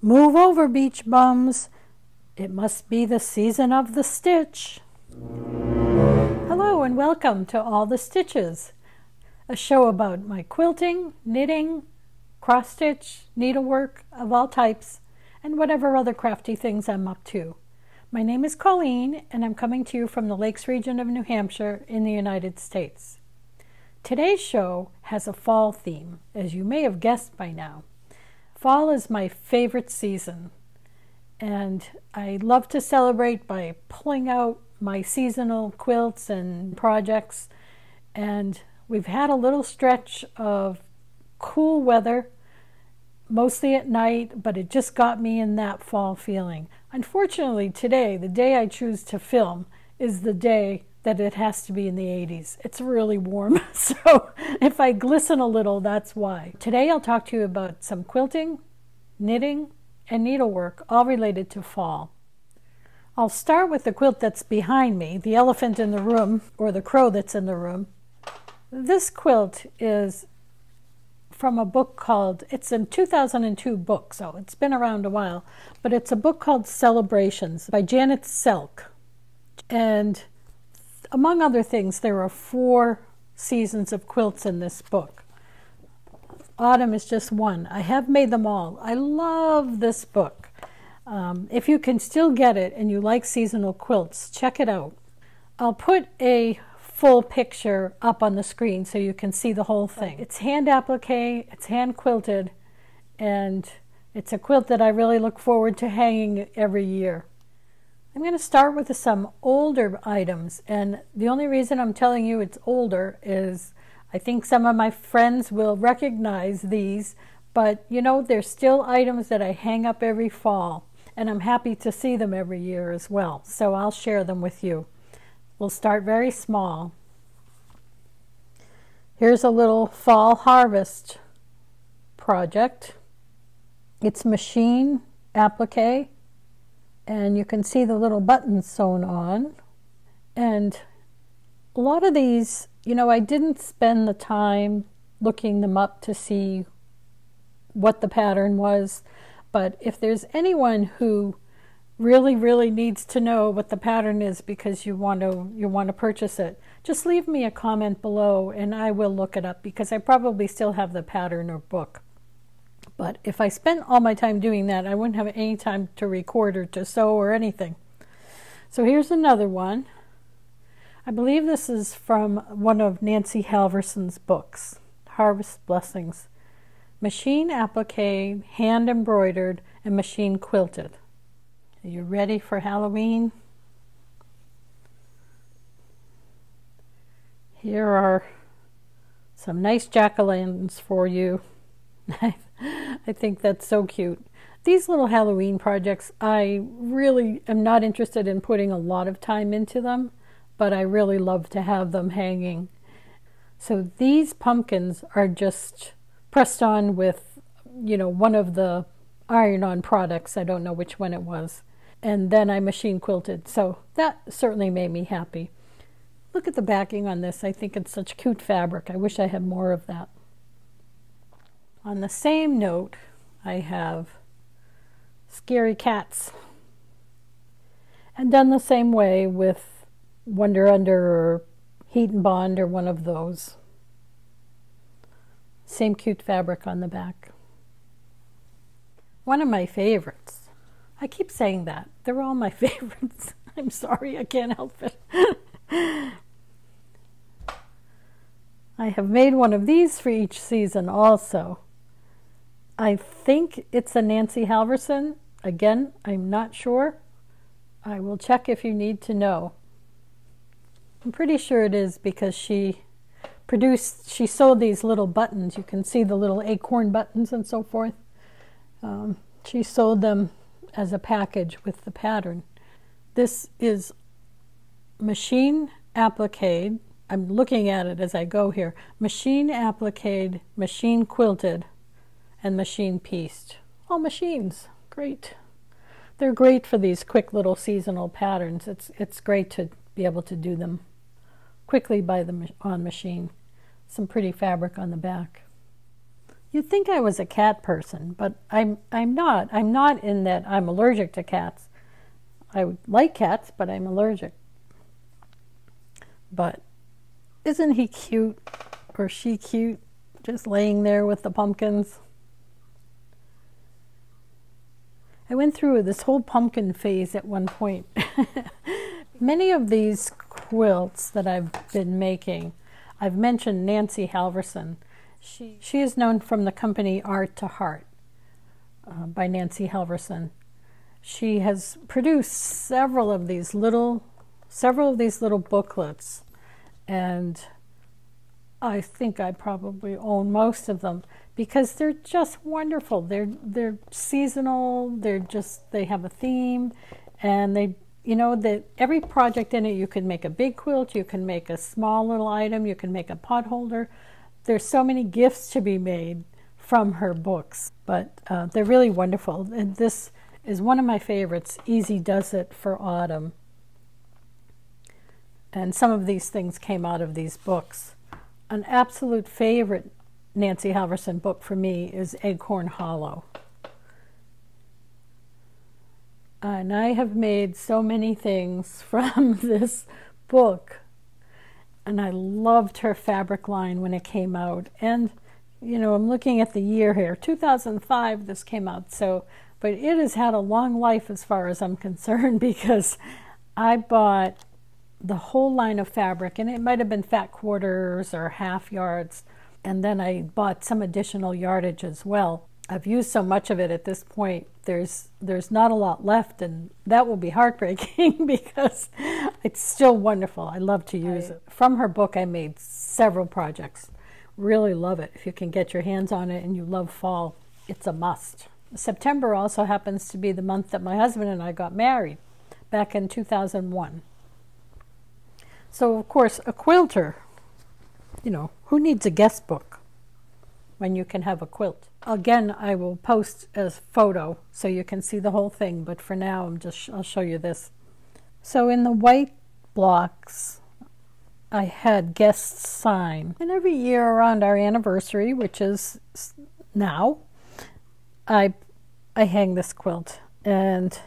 Move over, beach bums. It must be the season of the stitch. Hello and welcome to All the Stitches, a show about my quilting, knitting, cross-stitch, needlework of all types, and whatever other crafty things I'm up to. My name is Colleen, and I'm coming to you from the Lakes region of New Hampshire in the United States. Today's show has a fall theme, as you may have guessed by now. Fall is my favorite season, and I love to celebrate by pulling out my seasonal quilts and projects. And we've had a little stretch of cool weather, mostly at night, but it just got me in that fall feeling. Unfortunately, today, the day I choose to film, is the day that it has to be in the 80s. It's really warm, so if I glisten a little, that's why. Today I'll talk to you about some quilting, knitting, and needlework, all related to fall. I'll start with the quilt that's behind me, the elephant in the room, or the crow that's in the room. This quilt is from a book called, it's a 2002 book, so it's been around a while, but it's a book called Celebrations by Janet Selk. And among other things, there are 4 seasons of quilts in this book. Autumn is just one. I have made them all. I love this book. If you can still get it and you like seasonal quilts, check it out. I'll put a full picture up on the screen so you can see the whole thing. It's hand applique, it's hand quilted, and it's a quilt that I really look forward to hanging every year. I'm going to start with some older items, and the only reason I'm telling you it's older is I think some of my friends will recognize these, but you know, they're still items that I hang up every fall, and I'm happy to see them every year as well, so I'll share them with you. We'll start very small. Here's a little fall harvest project. It's machine applique, and you can see the little buttons sewn on. And a lot of these, you know, I didn't spend the time looking them up to see what the pattern was, but if there's anyone who really needs to know what the pattern is because you want to purchase it, just leave me a comment below and I will look it up, because I probably still have the pattern or book. But if I spent all my time doing that, I wouldn't have any time to record or to sew or anything. So here's another one. I believe this is from one of Nancy Halverson's books, Harvest Blessings. Machine applique, hand embroidered, and machine quilted. Are you ready for Halloween? Here are some nice jack-o'-lanterns for you. I think that's so cute. These little Halloween projects, I really am not interested in putting a lot of time into them, but I really love to have them hanging. So these pumpkins are just pressed on with, you know, one of the iron-on products. I don't know which one it was. And then I machine quilted. So that certainly made me happy. Look at the backing on this. I think it's such cute fabric. I wish I had more of that. On the same note, I have scary cats, and done the same way with Wonder Under or Heat and Bond or one of those. Same cute fabric on the back. One of my favorites. I keep saying that. They're all my favorites. I'm sorry, I can't help it. I have made one of these for each season also. I think it's a Nancy Halverson. Again, I'm not sure. I will check if you need to know. I'm pretty sure it is, because she sewed these little buttons. You can see the little acorn buttons and so forth. She sewed them as a package with the pattern. This is machine applique. I'm looking at it as I go here. Machine applique, machine quilted, and machine pieced. All machines. Great. They're great for these quick little seasonal patterns. It's great to be able to do them quickly on machine. Some pretty fabric on the back. You'd think I was a cat person, but I'm not. I'm not in that I'm allergic to cats. I like cats, but I'm allergic. But isn't he cute, or she cute, just laying there with the pumpkins? I went through this whole pumpkin phase at one point. Many of these quilts that I've been making, I've mentioned Nancy Halverson. She is known from the company Art to Heart by Nancy Halverson. She has produced several of these little booklets, and I think I probably own most of them because they're just wonderful. They're seasonal. They have a theme, and that every project in it, you can make a big quilt, you can make a small little item, you can make a pot holder. There's so many gifts to be made from her books, but they're really wonderful. And this is one of my favorites, Easy Does It for Autumn. And some of these things came out of these books. An absolute favorite Nancy Halverson book for me is Acorn Hollow. And I have made so many things from this book. And I loved her fabric line when it came out. And, I'm looking at the year here. 2005 this came out. But it has had a long life as far as I'm concerned, because I bought the whole line of fabric, and it might have been fat quarters or half yards. And then I bought some additional yardage as well. I've used so much of it at this point, there's not a lot left, and that will be heartbreaking because it's still wonderful. I love to use it. From her book, I made several projects. Really love it. If you can get your hands on it and you love fall, it's a must. September also happens to be the month that my husband and I got married back in 2001. So, of course, a quilter, who needs a guest book when you can have a quilt? Again, I will post a photo so you can see the whole thing, but for now I'll show you this. So in the white blocks, I had guests sign. And every year around our anniversary, which is now, I hang this quilt. And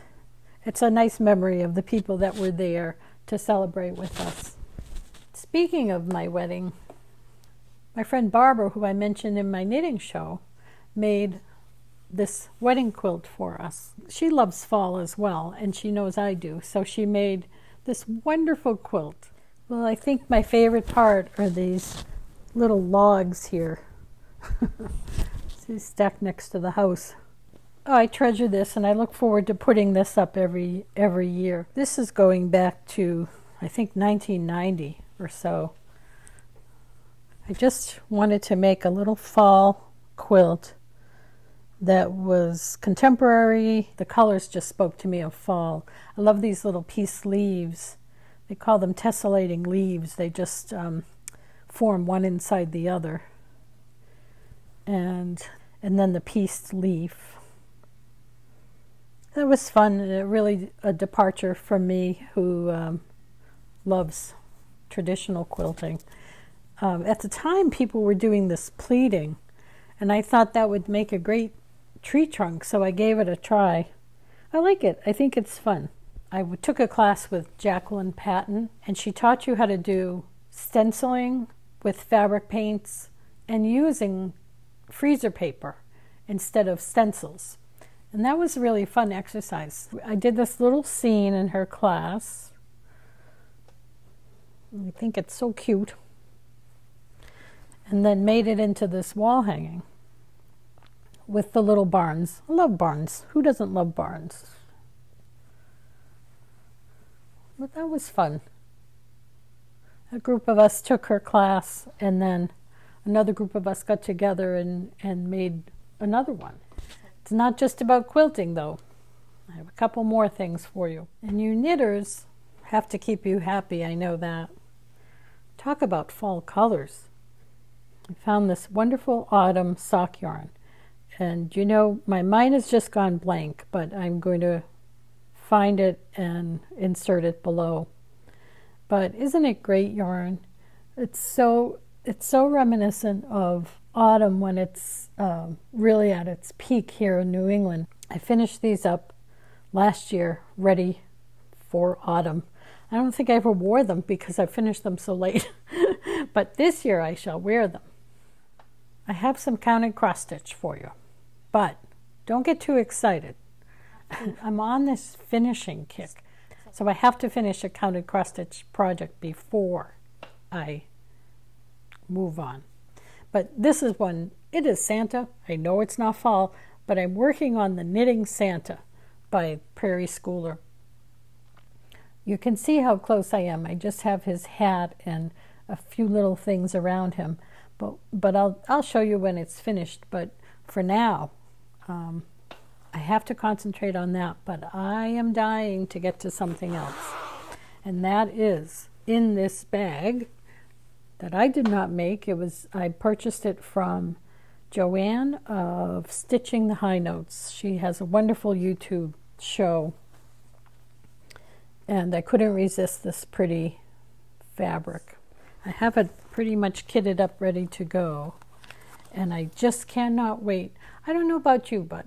it's a nice memory of the people that were there to celebrate with us. Speaking of my wedding, my friend Barbara, who I mentioned in my knitting show, made this wedding quilt for us. She loves fall as well, and she knows I do, so she made this wonderful quilt. Well, I think my favorite part are these little logs here. See, stacked next to the house. Oh, I treasure this, and I look forward to putting this up every year. This is going back to, I think, 1990 or so. I just wanted to make a little fall quilt that was contemporary. The colors just spoke to me of fall. I love these little piece leaves. They call them tessellating leaves. They just form one inside the other. And then the pieced leaf. That was fun, really a departure from me who loves traditional quilting. At the time, people were doing this pleating, and I thought that would make a great tree trunk, so I gave it a try. I like it. I think it's fun. I took a class with Jacqueline Patton, and she taught you how to do stenciling with fabric paints and using freezer paper instead of stencils. And that was a really fun exercise. I did this little scene in her class. I think it's so cute. And then made it into this wall hanging with the little barns. I love barns. Who doesn't love barns? But that was fun. A group of us took her class, and then another group of us got together and made another one. It's not just about quilting, though. I have a couple more things for you. And you knitters have to keep you happy, I know that. Talk about fall colors. I found this wonderful autumn sock yarn. And my mind has just gone blank, but I'm going to find it and insert it below. But isn't it great yarn? It's so It's so reminiscent of autumn when it's really at its peak here in New England. I finished these up last year, ready for autumn. I don't think I ever wore them because I finished them so late, but this year I shall wear them. I have some counted cross stitch for you, but don't get too excited. I'm on this finishing kick, so I have to finish a counted cross stitch project before I move on. But this is one, it is Santa. I know it's not fall, but I'm working on the Knitting Santa by Prairie Schooler. You can see how close I am. I just have his hat and a few little things around him, but I'll show you when it's finished. But for now, I have to concentrate on that, but I am dying to get to something else. And that is in this bag that I did not make. I purchased it from Joanne of Stitching the High Notes. She has a wonderful YouTube show, and I couldn't resist this pretty fabric. I have it pretty much kitted up, ready to go, and I just cannot wait. I don't know about you, but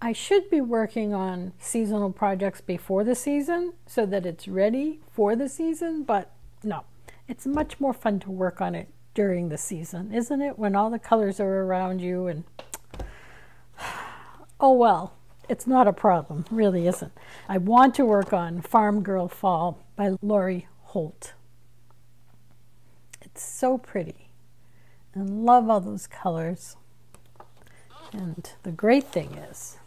I should be working on seasonal projects before the season so that it's ready for the season, but no. It's much more fun to work on it during the season, isn't it? When all the colors are around you and oh well, it's not a problem, really isn't. I want to work on Farm Girl Fall by Lori Holt. It's so pretty and love all those colors. And the great thing is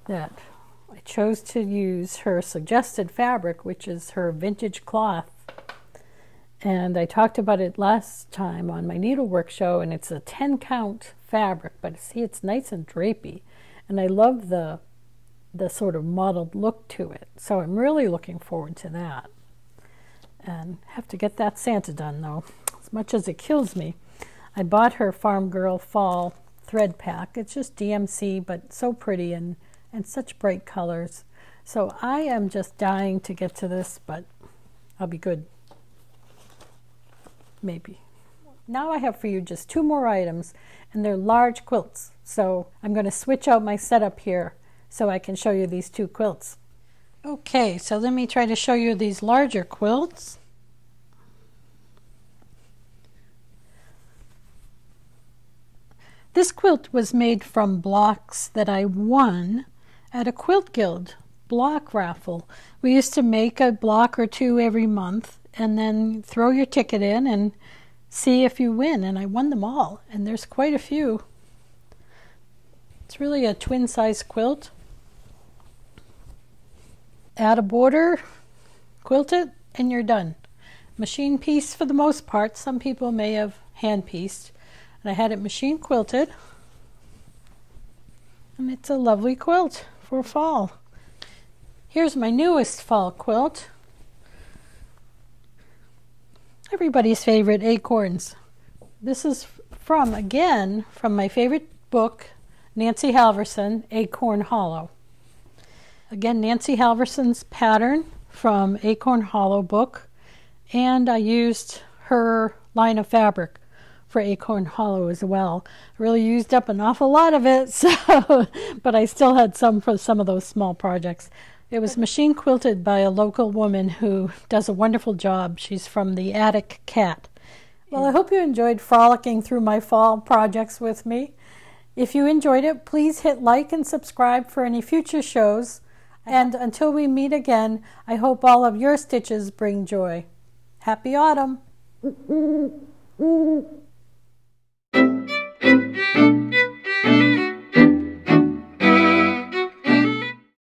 that I chose to use her suggested fabric, which is her vintage cloth. And I talked about it last time on my needlework show, and it's a 10 count fabric, but see, it's nice and drapey. And I love the sort of mottled look to it. So I'm really looking forward to that. And have to get that Santa done though, as much as it kills me. I bought her Farm Girl Fall thread pack. It's just DMC, but so pretty and such bright colors. So I am just dying to get to this, but I'll be good. Maybe. Now I have for you just 2 more items, and they're large quilts. So I'm going to switch out my setup here so I can show you these 2 quilts. Okay, so let me try to show you these larger quilts. This quilt was made from blocks that I won at a Quilt Guild block raffle. We used to make a block or 2 every month and then throw your ticket in and see if you win. And I won them all, and there's quite a few. It's really a twin size quilt. Add a border, quilt it, and you're done. Machine piece for the most part. Some people may have hand pieced. And I had it machine quilted. And it's a lovely quilt for fall. Here's my newest fall quilt. Everybody's favorite, acorns. This is again, from my favorite book, Nancy Halverson, Acorn Hollow. Again, Nancy Halverson's pattern from Acorn Hollow book, and I used her line of fabric for Acorn Hollow as well. I really used up an awful lot of it, so but I still had some for some of those small projects. It was machine quilted by a local woman who does a wonderful job. She's from the Attic Cat. Well, I hope you enjoyed frolicking through my fall projects with me. If you enjoyed it, please hit like and subscribe for any future shows. And until we meet again, I hope all of your stitches bring joy. Happy autumn!